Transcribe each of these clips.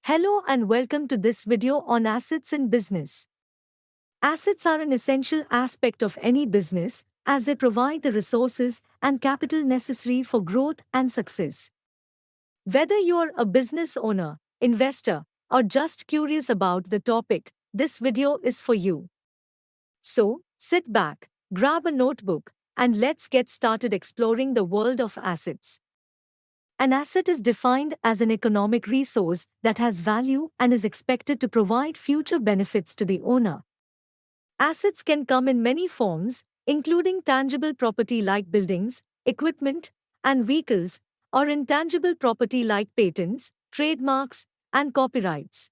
Hello and welcome to this video on assets in business. Assets are an essential aspect of any business as they provide the resources and capital necessary for growth and success. Whether you're a business owner, investor, or just curious about the topic, this video is for you. So, sit back, grab a notebook, and let's get started exploring the world of assets. An asset is defined as an economic resource that has value and is expected to provide future benefits to the owner. Assets can come in many forms, including tangible property like buildings, equipment, and vehicles, or intangible property like patents, trademarks, and copyrights.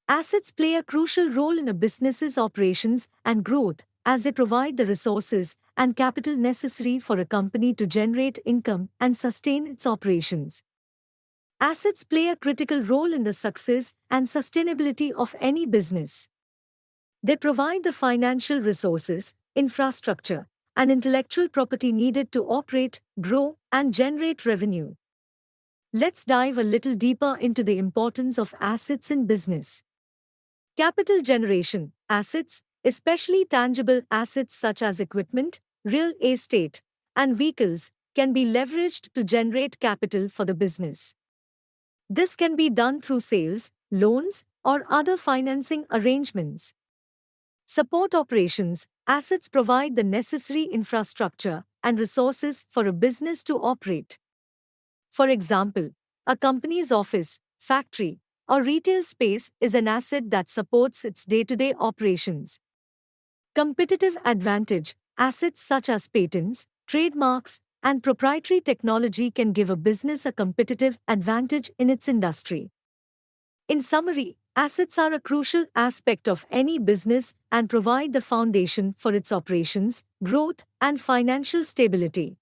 Assets play a crucial role in a business's operations and growth as they provide the resources and capital necessary for a company to generate income and sustain its operations. Assets play a critical role in the success and sustainability of any business. They provide the financial resources, infrastructure, and intellectual property needed to operate, grow, and generate revenue. Let's dive a little deeper into the importance of assets in business. Capital generation. Assets, especially tangible assets such as equipment, real estate, and vehicles, can be leveraged to generate capital for the business. This can be done through sales, loans, or other financing arrangements. Support operations. Assets provide the necessary infrastructure and resources for a business to operate. For example, a company's office, factory, or retail space is an asset that supports its day-to-day operations. Competitive advantage. Assets such as patents, trademarks, and proprietary technology can give a business a competitive advantage in its industry. In summary, assets are a crucial aspect of any business and provide the foundation for its operations, growth, and financial stability.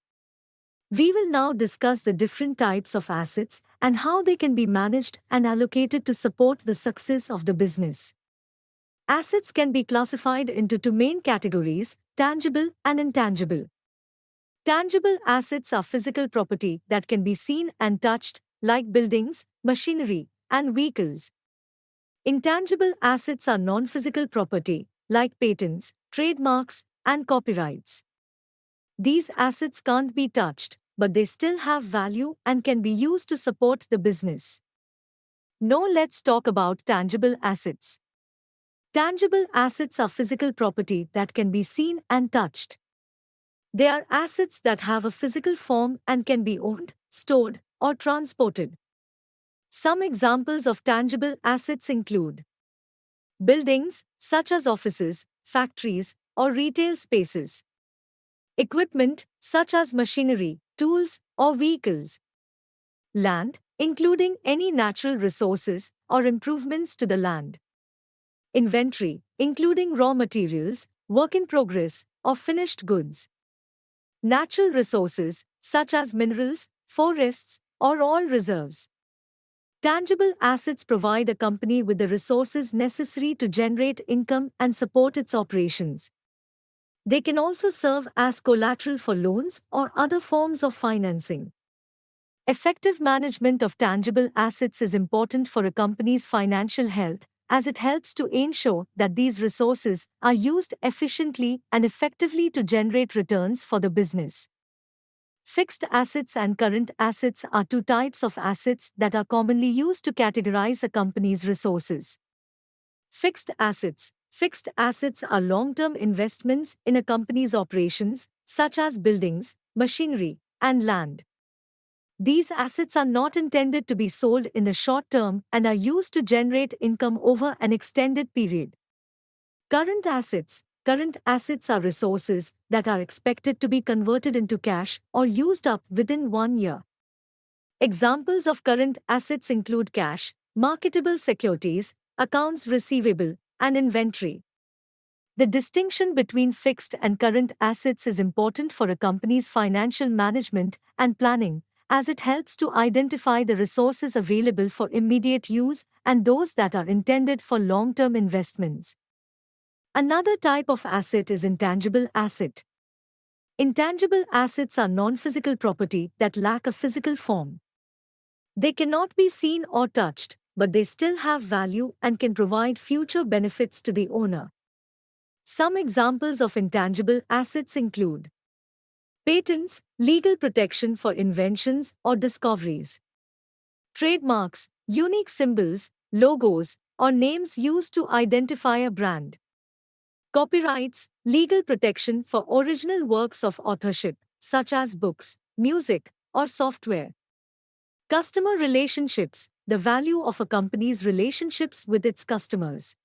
We will now discuss the different types of assets and how they can be managed and allocated to support the success of the business. Assets can be classified into two main categories, tangible and intangible. Tangible assets are physical property that can be seen and touched, like buildings, machinery, and vehicles. Intangible assets are non-physical property, like patents, trademarks, and copyrights. These assets can't be touched, but they still have value and can be used to support the business. Now let's talk about tangible assets. Tangible assets are physical property that can be seen and touched. They are assets that have a physical form and can be owned, stored, or transported. Some examples of tangible assets include buildings, such as offices, factories, or retail spaces. Equipment, such as machinery, tools, or vehicles. Land, including any natural resources or improvements to the land. Inventory, including raw materials, work in progress, or finished goods. Natural resources, such as minerals, forests, or oil reserves. Tangible assets provide a company with the resources necessary to generate income and support its operations. They can also serve as collateral for loans or other forms of financing. Effective management of tangible assets is important for a company's financial health, as it helps to ensure that these resources are used efficiently and effectively to generate returns for the business. Fixed assets and current assets are two types of assets that are commonly used to categorize a company's resources. Fixed assets. Fixed assets are long-term investments in a company's operations, such as buildings, machinery, and land. These assets are not intended to be sold in the short term and are used to generate income over an extended period. Current assets. Current assets are resources that are expected to be converted into cash or used up within 1 year. Examples of current assets include cash, marketable securities, accounts receivable, and inventory. The distinction between fixed and current assets is important for a company's financial management and planning, as it helps to identify the resources available for immediate use and those that are intended for long-term investments. Another type of asset is intangible asset. Intangible assets are non-physical property that lack a physical form. They cannot be seen or touched, but they still have value and can provide future benefits to the owner. Some examples of intangible assets include patents, legal protection for inventions or discoveries; trademarks, unique symbols, logos, or names used to identify a brand; copyrights, legal protection for original works of authorship, such as books, music, or software; customer relationships, the value of a company's relationships with its customers;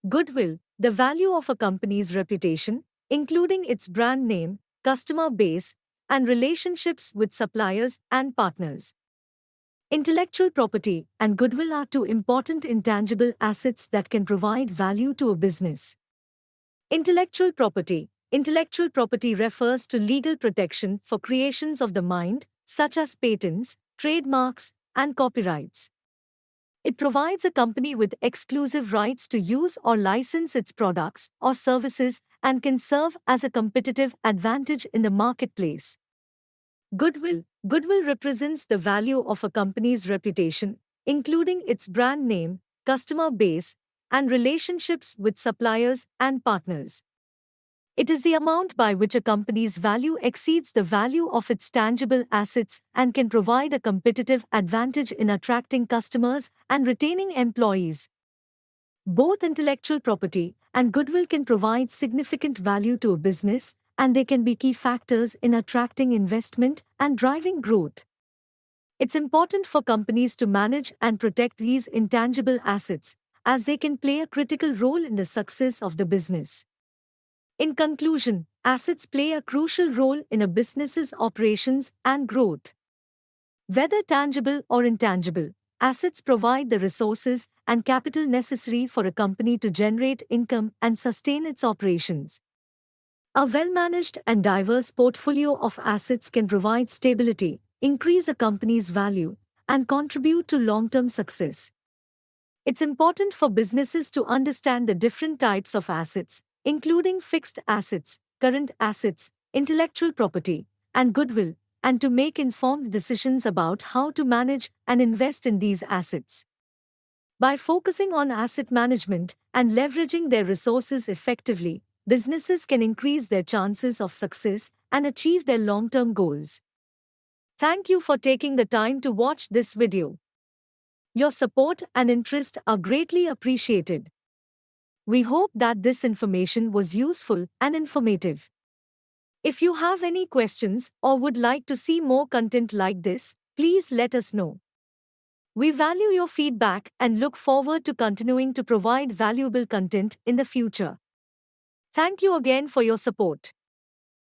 goodwill, the value of a company's reputation, including its brand name, customer base, and relationships with suppliers and partners. Intellectual property and goodwill are two important intangible assets that can provide value to a business. Intellectual property. Intellectual property refers to legal protection for creations of the mind, such as patents, trademarks, and copyrights. It provides a company with exclusive rights to use or license its products or services and can serve as a competitive advantage in the marketplace. Goodwill. Goodwill represents the value of a company's reputation, including its brand name, customer base, and relationships with suppliers and partners. It is the amount by which a company's value exceeds the value of its tangible assets and can provide a competitive advantage in attracting customers and retaining employees. Both intellectual property and goodwill can provide significant value to a business, and they can be key factors in attracting investment and driving growth. It's important for companies to manage and protect these intangible assets, as they can play a critical role in the success of the business. In conclusion, assets play a crucial role in a business's operations and growth. Whether tangible or intangible, assets provide the resources and capital necessary for a company to generate income and sustain its operations. A well-managed and diverse portfolio of assets can provide stability, increase a company's value, and contribute to long-term success. It's important for businesses to understand the different types of assets, including fixed assets, current assets, intellectual property, and goodwill, and to make informed decisions about how to manage and invest in these assets. By focusing on asset management and leveraging their resources effectively, businesses can increase their chances of success and achieve their long-term goals. Thank you for taking the time to watch this video. Your support and interest are greatly appreciated. We hope that this information was useful and informative. If you have any questions or would like to see more content like this, please let us know. We value your feedback and look forward to continuing to provide valuable content in the future. Thank you again for your support.